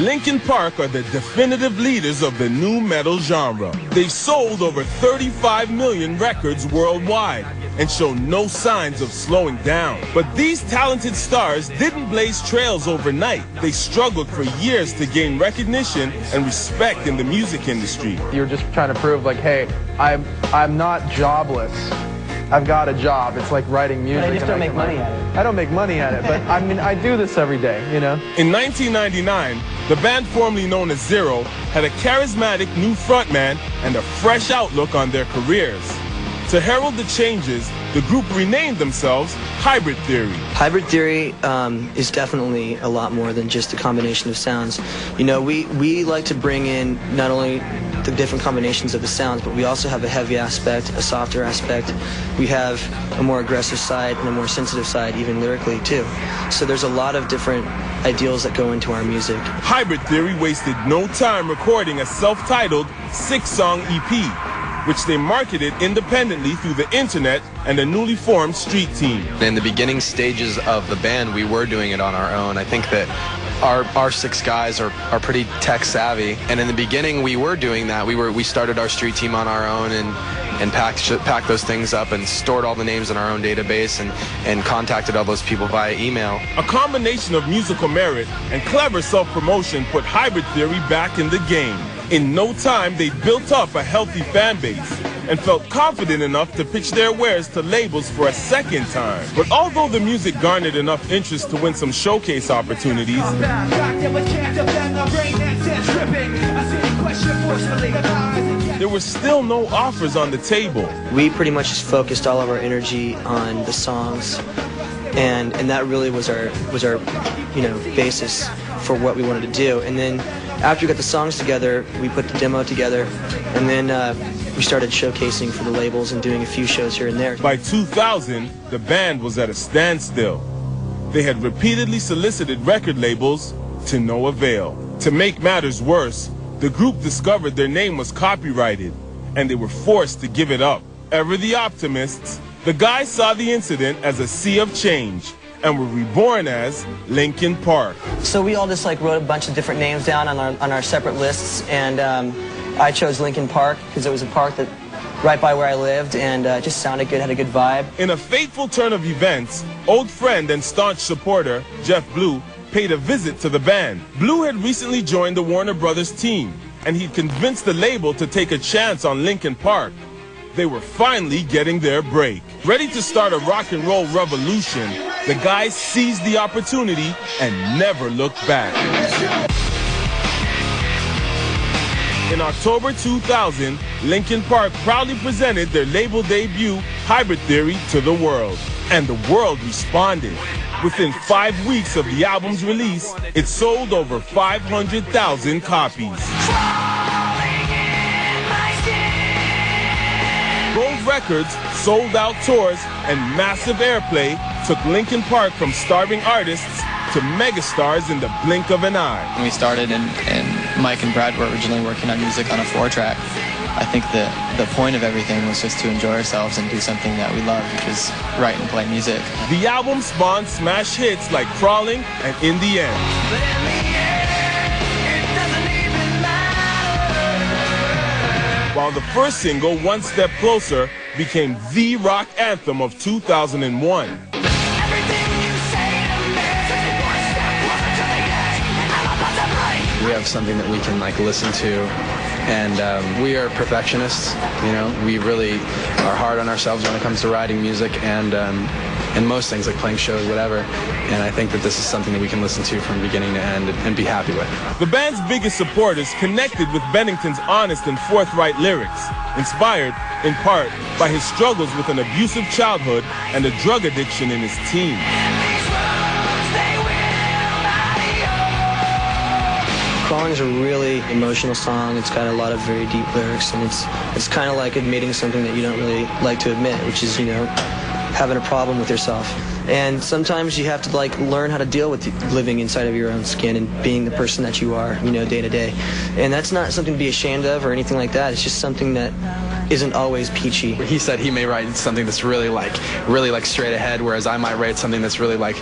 Linkin Park are the definitive leaders of the nu metal genre. They've sold over 35 million records worldwide and show no signs of slowing down. But these talented stars didn't blaze trails overnight. They struggled for years to gain recognition and respect in the music industry. You're just trying to prove, like, hey, I'm not jobless. I've got a job. It's like writing music. But I just don't make money at it. I don't make money at it, but I mean, I do this every day, you know? In 1999, the band formerly known as Zero had a charismatic new frontman and a fresh outlook on their careers. To herald the changes, the group renamed themselves Hybrid Theory. Hybrid Theory is definitely a lot more than just a combination of sounds. You know, we like to bring in not only the different combinations of the sounds, but we also have a heavy aspect, a softer aspect. We have a more aggressive side and a more sensitive side, even lyrically too. So there's a lot of different ideals that go into our music. Hybrid Theory wasted no time recording a self-titled 6-song EP, which they marketed independently through the internet and a newly formed street team. In the beginning stages of the band, we were doing it on our own. I think that our 6 guys are pretty tech savvy, and in the beginning we were doing that. We started our street team on our own and packed those things up and stored all the names in our own database and contacted all those people via email. A combination of musical merit and clever self-promotion put Hybrid Theory back in the game. In no time, they built up a healthy fan base and felt confident enough to pitch their wares to labels for a second time. But although the music garnered enough interest to win some showcase opportunities, there were still no offers on the table. We pretty much just focused all of our energy on the songs, and that really was our basis for what we wanted to do. And then after we got the songs together, we put the demo together, and then we started showcasing for the labels and doing a few shows here and there. By 2000, the band was at a standstill. They had repeatedly solicited record labels to no avail. To make matters worse, the group discovered their name was copyrighted, and they were forced to give it up. Ever the optimists, the guys saw the incident as a sea of change and were reborn as Linkin Park. So we all just wrote a bunch of different names down on our separate lists, and I chose Linkin Park because it was a park that right by where I lived, and it just sounded good, had a good vibe. In a fateful turn of events, old friend and staunch supporter Jeff Blue paid a visit to the band. Blue had recently joined the Warner Brothers team, and he'd convinced the label to take a chance on Linkin Park. They were finally getting their break. Ready to start a rock and roll revolution, the guys seized the opportunity and never looked back. In October 2000, Linkin Park proudly presented their label debut, Hybrid Theory, to the world. And the world responded. Within 5 weeks of the album's release, it sold over 500,000 copies. Gold records, sold-out tours, and massive airplay took Linkin Park from starving artists to megastars in the blink of an eye. When we started and Mike and Brad were originally working on music on a 4-track, I think the point of everything was just to enjoy ourselves and do something that we love, which is write and play music. The album spawned smash hits like Crawling and In the End. While the first single, One Step Closer, became the rock anthem of 2001. We have something that we can listen to, and we are perfectionists. We really are hard on ourselves when it comes to writing music and most things like playing shows, whatever. And I think that this is something that we can listen to from beginning to end and be happy with. The band's biggest supporters connected with Bennington's honest and forthright lyrics, inspired in part by his struggles with an abusive childhood and a drug addiction in his teens. Crawling is a really emotional song. It's got a lot of very deep lyrics, and it's kind of like admitting something that you don't really like to admit, which is, having a problem with yourself. And sometimes you have to learn how to deal with living inside of your own skin and being the person that you are, day to day. And that's not something to be ashamed of or anything like that. It's just something that isn't always peachy. He said he may write something that's really like straight ahead, whereas I might write something that's really like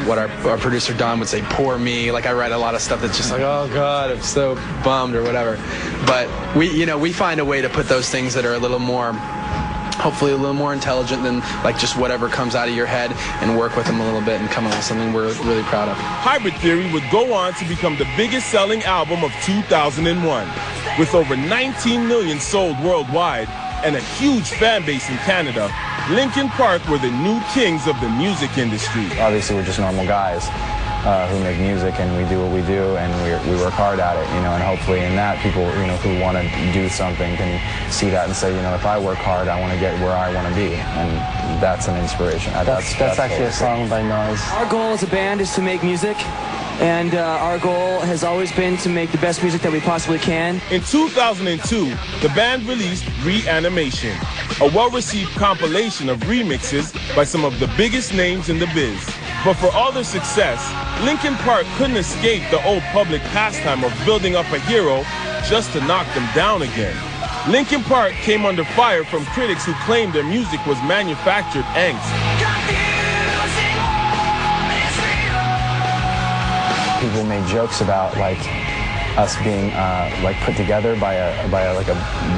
what our producer Don would say, poor me. Like I write a lot of stuff that's just like, oh God, I'm so bummed or whatever. But we find a way to put those things that are a little more, hopefully a little more intelligent than like just whatever comes out of your head, and work with them a little bit and come up with something we're really proud of. Hybrid Theory would go on to become the biggest selling album of 2001, with over 19 million sold worldwide and a huge fan base in Canada. Linkin Park were the new kings of the music industry. Obviously, we're just normal guys who make music, and we do what we do, and we work hard at it, and hopefully in that people, who want to do something can see that and say, if I work hard, I want to get where I want to be, and that's an inspiration. That's actually a song by Nas. Our goal as a band is to make music, and our goal has always been to make the best music that we possibly can. In 2002, the band released Reanimation, a well-received compilation of remixes by some of the biggest names in the biz. But for all their success, Linkin Park couldn't escape the old public pastime of building up a hero just to knock them down again. Linkin Park came under fire from critics who claimed their music was manufactured angst. People made jokes about us being put together by a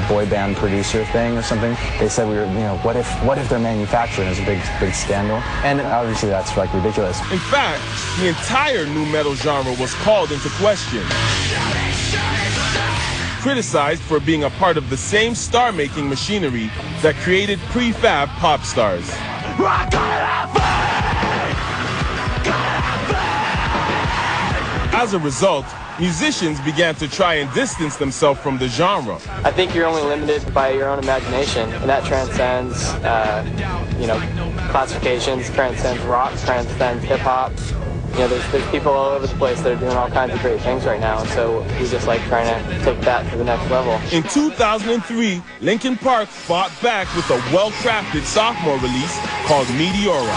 boy band producer thing or something. They said we were, what if they're manufactured? It was a big scandal, and obviously that's ridiculous. In fact, the entire nu metal genre was called into question, criticized for being a part of the same star-making machinery that created prefab pop stars. As a result, musicians began to try and distance themselves from the genre. I think you're only limited by your own imagination, and that transcends, classifications, transcends rock, transcends hip-hop. There's people all over the place that are doing all kinds of great things right now, and so we just like trying to take that to the next level. In 2003, Linkin Park fought back with a well-crafted sophomore release called Meteora.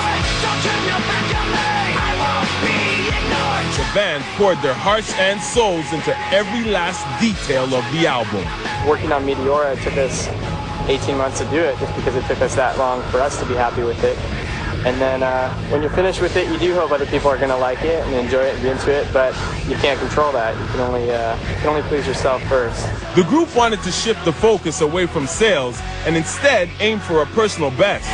The band poured their hearts and souls into every last detail of the album. Working on Meteora, it took us 18 months to do it, just because it took us that long for us to be happy with it. And then when you're finished with it, you do hope other people are going to like it and enjoy it and be into it, but you can't control that. You can only please yourself first. The group wanted to shift the focus away from sales and instead aim for a personal best.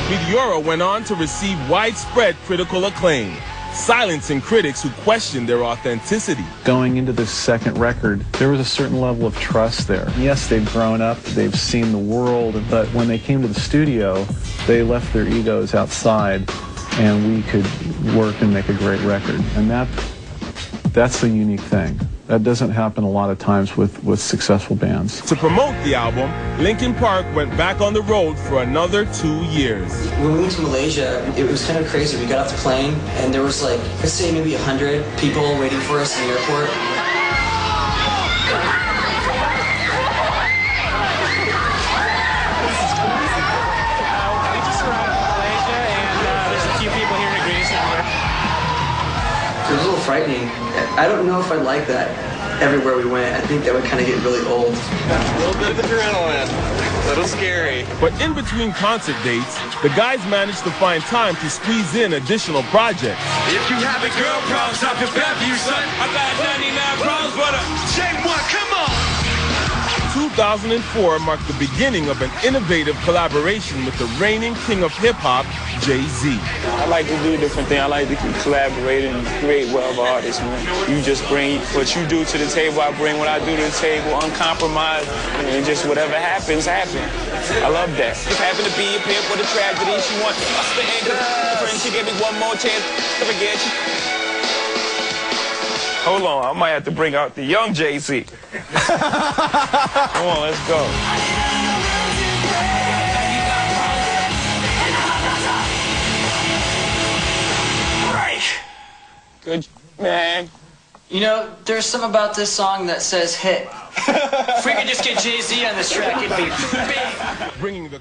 Meteora went on to receive widespread critical acclaim, silencing critics who questioned their authenticity. Going into this second record, there was a certain level of trust there. Yes, they've grown up, they've seen the world, but when they came to the studio, they left their egos outside, and we could work and make a great record. And that's the unique thing. That doesn't happen a lot of times with successful bands. To promote the album, Linkin Park went back on the road for another 2 years. When we went to Malaysia, it was kind of crazy. We got off the plane, and there was let's say maybe 100 people waiting for us in the airport. We just arrived in Malaysia, and there's a few people here to greet us everywhere. It was a little frightening. I don't know if I'd like that everywhere we went. I think that would kind of get really old. A little bit of adrenaline, a little scary. But in between concert dates, the guys managed to find time to squeeze in additional projects. If you having girl problems, I feel bad for you, son. I got 99 problems, but J1, come on! 2004 marked the beginning of an innovative collaboration with the reigning king of hip-hop, Jay-Z. I like to do different things. I like to collaborate and create well of artists, man. You just bring what you do to the table, I bring what I do to the table, uncompromised, and just whatever happens, happens. I love that. Just happen to be a pimp with a tragedy. She wants us to end up. Friend, she gave me one more chance to forget you. Hold on, I might have to bring out the young Jay-Z. Come on, let's go. Good, man. There's something about this song that says hit. If we could just get Jay-Z on this track, it'd be big. Bringing the